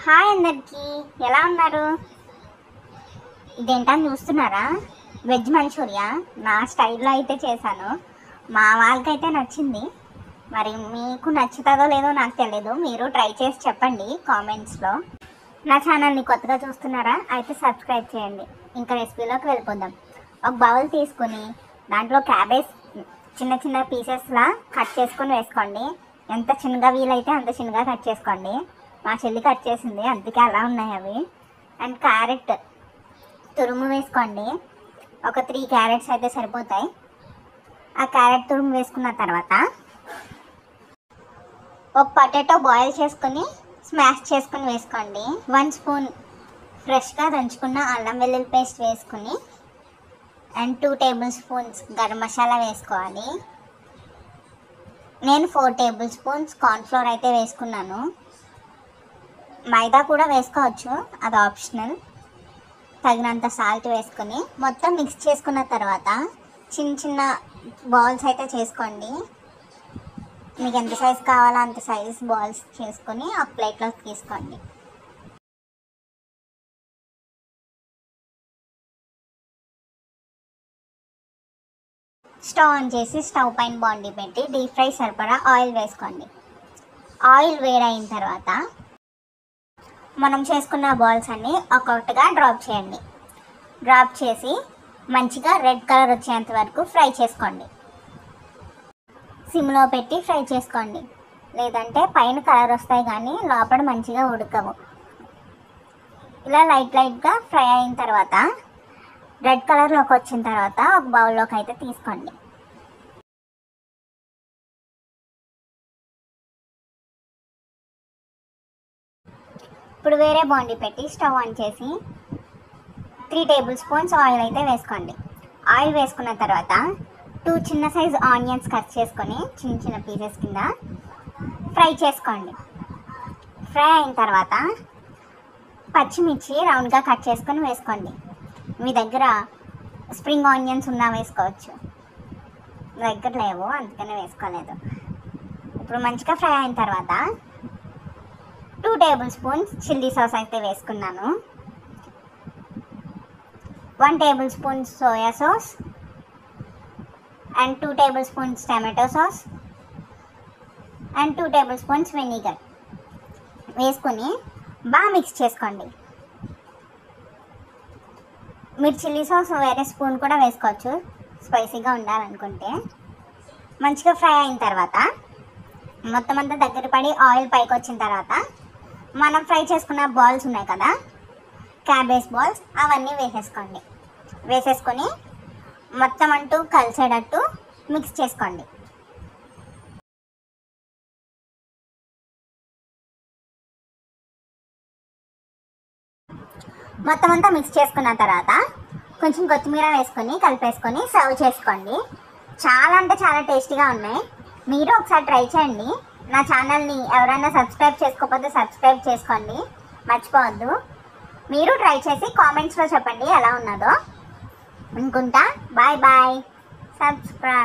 Hi అందరికి, ఎలా ఉన్నారు? ఇదేంటని చూస్తున్నారా? వెజ్ మంచూరియా నా స్టైల్లో అయితే చేశాను. మా వాళ్ళకైతే నచ్చింది. మరి మీకు నచ్చుతుందో లేదో నాకు తెలియదు. మీరు ట్రై చేసి చెప్పండి కామెంట్స్లో. నా ఛానల్ని కొత్తగా చూస్తున్నారా? అయితే సబ్స్క్రైబ్ చేయండి. ఇంకా రెసిపీలోకి వెళ్ళిపోదాం. ఒక బౌల్ తీసుకుని దాంట్లో క్యాబేజ్ చిన్న చిన్న పీసెస్లా కట్ చేసుకొని వేసుకోండి. ఎంత చిన్నగా వీలైతే అంత చిన్నగా కట్ చేసుకోండి. మా చెల్లి కట్ చేసింది, అందుకే అలా ఉన్నాయి అవి. అండ్ క్యారెట్ తురుము వేసుకోండి. ఒక 3 క్యారెట్స్ అయితే సరిపోతాయి. ఆ క్యారెట్ తురుము వేసుకున్న తర్వాత ఒక పొటాటో బాయిల్ చేసుకుని స్మాష్ చేసుకుని వేసుకోండి. 1 స్పూన్ ఫ్రెష్గా దంచుకున్న అల్లం వెల్లుల్లి పేస్ట్ వేసుకుని and 2 table spoons garam masala వేసుకోవాలి. నేను 4 టేబుల్ స్పూన్స్ కార్న్ఫ్లోర్ అయితే వేసుకున్నాను. మైదా కూడా వేసుకోవచ్చు, అది ఆప్షనల్. తగినంత సాల్ట్ వేసుకొని మొత్తం మిక్స్ చేసుకున్న తర్వాత చిన్న చిన్న బాల్స్ అయితే చేసుకోండి. మీకు ఎంత సైజ్ కావాలో అంత సైజ్ బాల్స్ చేసుకొని ఆ ప్లేట్లోకి తీసుకోండి. స్టవ్ ఆన్ చేసి స్టవ్ పైన బాండీ పెట్టి డీప్ ఫ్రై సరిపడా ఆయిల్ వేసుకోండి. ఆయిల్ వేడైన తర్వాత మనం చేసుకున్న బాల్స్ అన్నీ ఒక్కొక్కటిగా డ్రాప్ చేయండి. డ్రాప్ చేసి మంచిగా రెడ్ కలర్ వచ్చేంత వరకు ఫ్రై చేసుకోండి. సిమ్లో పెట్టి ఫ్రై చేసుకోండి, లేదంటే పైన కలర్ వస్తాయి కానీ లోపల మంచిగా ఉడకవు. ఇలా లైట్గా ఫ్రై అయిన తర్వాత రెడ్ కలర్లోకి వచ్చిన తర్వాత ఒక బౌల్లోకి అయితే తీసుకోండి. ఇప్పుడు వేరే బాండీ పెట్టి స్టవ్ ఆన్ చేసి 3 టేబుల్ స్పూన్స్ ఆయిల్ అయితే వేసుకోండి. ఆయిల్ వేసుకున్న తర్వాత 2 చిన్న సైజ్ ఆనియన్స్ కట్ చేసుకొని చిన్న చిన్న పీసెస్ కింద ఫ్రై చేసుకోండి. ఫ్రై అయిన తర్వాత పచ్చిమిర్చి రౌండ్గా కట్ చేసుకొని వేసుకోండి. మీ దగ్గర స్ప్రింగ్ ఆనియన్స్ ఉన్నా వేసుకోవచ్చు, దగ్గర లేవు అందుకనే వేసుకోలేదు. ఇప్పుడు మంచిగా ఫ్రై అయిన తర్వాత 2 టేబుల్ స్పూన్స్ చిల్లీ సాస్ అయితే వేసుకున్నాను. 1 table spoon soya sauce and 2 table spoons tomato sauce and 2 table spoons vinegar వేసుకొని బాగా మిక్స్ చేసుకోండి. మీరు చిల్లీ సాస్ వేరే స్పూన్ కూడా వేసుకోవచ్చు, స్పైసీగా ఉండాలనుకుంటే. మంచిగా ఫ్రై అయిన తర్వాత మొత్తం అంతా దగ్గర పడి ఆయిల్ పైకి వచ్చిన తర్వాత మనం ఫ్రై చేసుకున్న బాల్స్ ఉన్నాయి కదా, క్యాబేజ్ బాల్స్, అవన్నీ వేసేసుకోండి. వేసేసుకొని మొత్తం అంటూ కలిసేటట్టు మిక్స్ చేసుకోండి. మొత్తం అంతా మిక్స్ చేసుకున్న తర్వాత కొంచెం కొత్తిమీర వేసుకొని కలిపేసుకొని సర్వ్ చేసుకోండి. చాలా అంటే చాలా టేస్టీగా ఉన్నాయి. మీరు ఒకసారి ట్రై చేయండి. నా ఛానల్ని ఎవరైనా సబ్స్క్రైబ్ చేసుకోకపోతే సబ్స్క్రైబ్ చేసుకోండి, మర్చిపోవద్దు. మీరు ట్రై చేసి కామెంట్స్లో చెప్పండి ఎలా ఉన్నదో. అనుకుంటా. Bye bye. సబ్స్క్రైబ్.